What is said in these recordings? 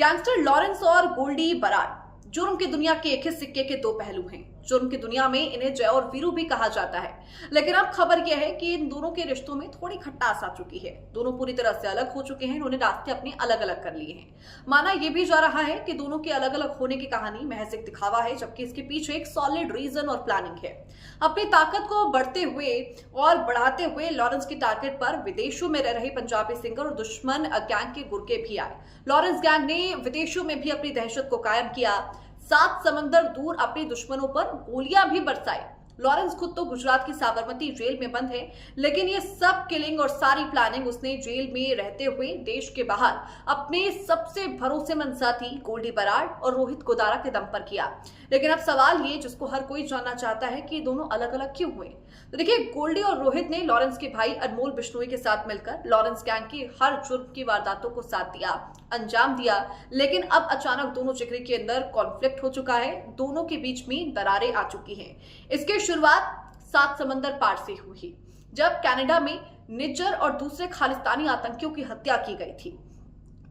Gangster Lawrence और गोल्डी बराड जुर्म की दुनिया के एक ही सिक्के के दो पहलू हैं। जुर्म की दुनिया में इन्हें जय और वीरू भी कहा जाता है, लेकिन अब खबर यह है कि इन दोनों के रिश्तों में थोड़ी खटास आ चुकी है। दोनों पूरी तरह से अलग हो चुके हैं, इन्होंने रास्ते अपने अलग अलग कर लिए हैं। माना यह भी जा रहा है कि दोनों के अलग अलग होने की कहानी महज एक दिखावा है, जबकि इसके पीछे एक सॉलिड रीजन और प्लानिंग है। अपनी ताकत को बढ़ते हुए और बढ़ाते हुए लॉरेंस की टारगेट पर विदेशों में रह रहे पंजाबी सिंगर और दुश्मन गैंग के गुर्गे भी आए। लॉरेंस गैंग ने विदेशों में भी अपनी दहशत को कायम किया, 7 समंदर दूर अपने दुश्मनों पर गोलियां भी बरसाई। लॉरेंस खुद तो गुजरात की साबरमती जेल में बंद है, लेकिन ये सब किलिंग और सारी प्लानिंग उसने जेल में रहते हुए देश के बाहर अपने सबसे भरोसेमंद साथी गोल्डी बराड और रोहित गोदारा के दम पर किया। लेकिन अब सवाल ये जिसको हर कोई जानना चाहता है कि दोनों अलग अलग क्यों हुए। तो देखिए, गोल्डी और रोहित ने लॉरेंस के भाई अनमोल बिश्नोई के साथ मिलकर लॉरेंस गैंग की हर जुर्म की वारदातों को साथ दिया, अंजाम दिया। लेकिन अब अचानक दोनों जिगरी के अंदर कॉन्फ्लिक्ट हो चुका है, दोनों के बीच में दरारें आ चुकी हैं। इसकी शुरुआत 7 समंदर पार से हुई, जब कनाडा में निज्जर और दूसरे खालिस्तानी आतंकियों की हत्या की गई थी।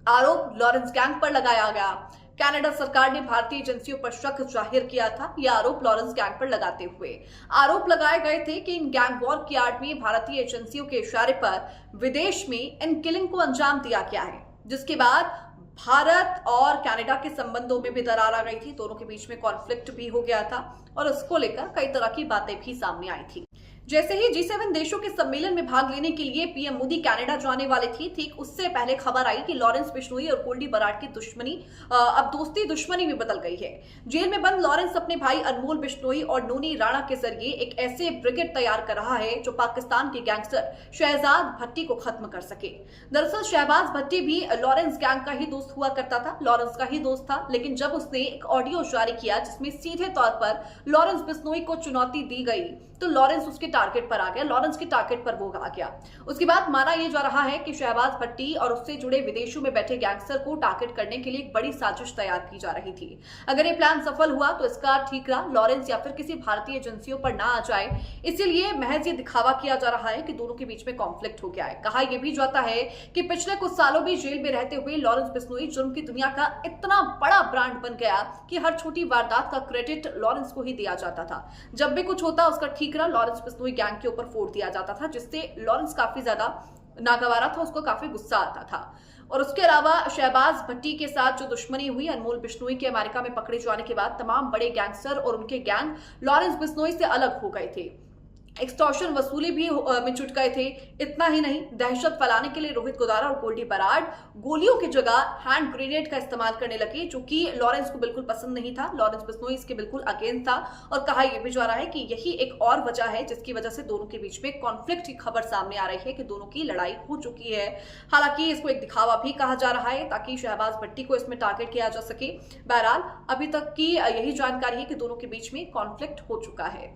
आरोप लॉरेंस गैंग पर लगाया गया। कनाडा सरकार ने भारतीय एजेंसियों पर शक जाहिर किया था। यह आरोप लॉरेंस गैंग पर लगाते हुए आरोप लगाए गए थे कि इन गैंग वॉर की आड़ में भारतीय एजेंसियों के इशारे पर विदेश में इन किलिंग को अंजाम दिया गया है, जिसके बाद भारत और कनाडा के संबंधों में भी दरार आ गई थी। दोनों के बीच में कॉन्फ्लिक्ट भी हो गया था और उसको लेकर कई तरह की बातें भी सामने आई थी। जैसे ही G7 देशों के सम्मेलन में भाग लेने के लिए पीएम मोदी कनाडा जाने वाले थे, ठीक उससे पहले खबर आई कि लॉरेंस बिश्नोई और गोल्डी बराड की दुश्मनी अब दोस्ती दुश्मनी में बदल गई है। जेल में बंद लॉरेंस अपने भाई अनमोल बिश्नोई और नोनी राणा के जरिए एक ऐसे ब्रिगेड तैयार कर रहा है जो पाकिस्तान के गैंगस्टर शहजाद भट्टी को खत्म कर सके। दरअसल शहबाज भट्टी भी लॉरेंस गैंग का ही दोस्त हुआ करता था, लॉरेंस का ही दोस्त था। लेकिन जब उसने एक ऑडियो जारी किया जिसमें सीधे तौर पर लॉरेंस बिश्नोई को चुनौती दी गई, तो लॉरेंस उसके टारगेट पर आ गया, लॉरेंस के टारगेट पर वो आ गया। उसके बाद माना यह जा रहा है कि शहबाज भट्टी और उससे जुड़े विदेशों में बैठे गैंगस्टर को टारगेट करने के लिए एक बड़ी साजिश तैयार की जा रही थी। अगर ये प्लान सफल हुआ तो इसका ठीकरा लॉरेंस या फिर किसी भारतीय एजेंसियों पर ना आ जाए, इसीलिए महज ये दिखावा किया जा रहा है कि दोनों के बीच में कॉन्फ्लिक्ट हो गया है। कहा यह भी जाता है कि पिछले कुछ सालों में जेल में रहते हुए लॉरेंस बिश्नोई जुर्म की दुनिया का इतना बड़ा ब्रांड बन गया कि हर छोटी वारदात का क्रेडिट लॉरेंस को ही दिया जाता था। जब भी कुछ होता उसका ठीकरा लॉरेंस बिश्नोई गैंग के ऊपर फोड़ दिया जाता था, जिससे लॉरेंस काफी ज्यादा नागवारा था, उसको काफी गुस्सा आता था। और उसके अलावा शहबाज भट्टी के साथ जो दुश्मनी हुई अनमोल बिश्नोई के अमेरिका में पकड़े जाने के बाद, तमाम बड़े गैंगस्टर और उनके गैंग लॉरेंस बिश्नोई से अलग हो गए थे, एक्सटॉर्शन वसूली भी में जुट गए थे। इतना ही नहीं, दहशत फैलाने के लिए रोहित गोदारा और गोल्डी बराड गोलियों की जगह हैंड ग्रेनेड का इस्तेमाल करने लगे, जो कि लॉरेंस को बिल्कुल पसंद नहीं था। लॉरेंस बिश्नोई इसके बिल्कुल अगेंस्ट था और कहा यह भी जा रहा है कि यही एक और वजह है जिसकी वजह से दोनों के बीच में कॉन्फ्लिक्ट की खबर सामने आ रही है कि दोनों की लड़ाई हो चुकी है। हालांकि इसको एक दिखावा भी कहा जा रहा है ताकि शहबाज भट्टी को इसमें टारगेट किया जा सके। बहरहाल अभी तक की यही जानकारी है कि दोनों के बीच में कॉन्फ्लिक्ट हो चुका है।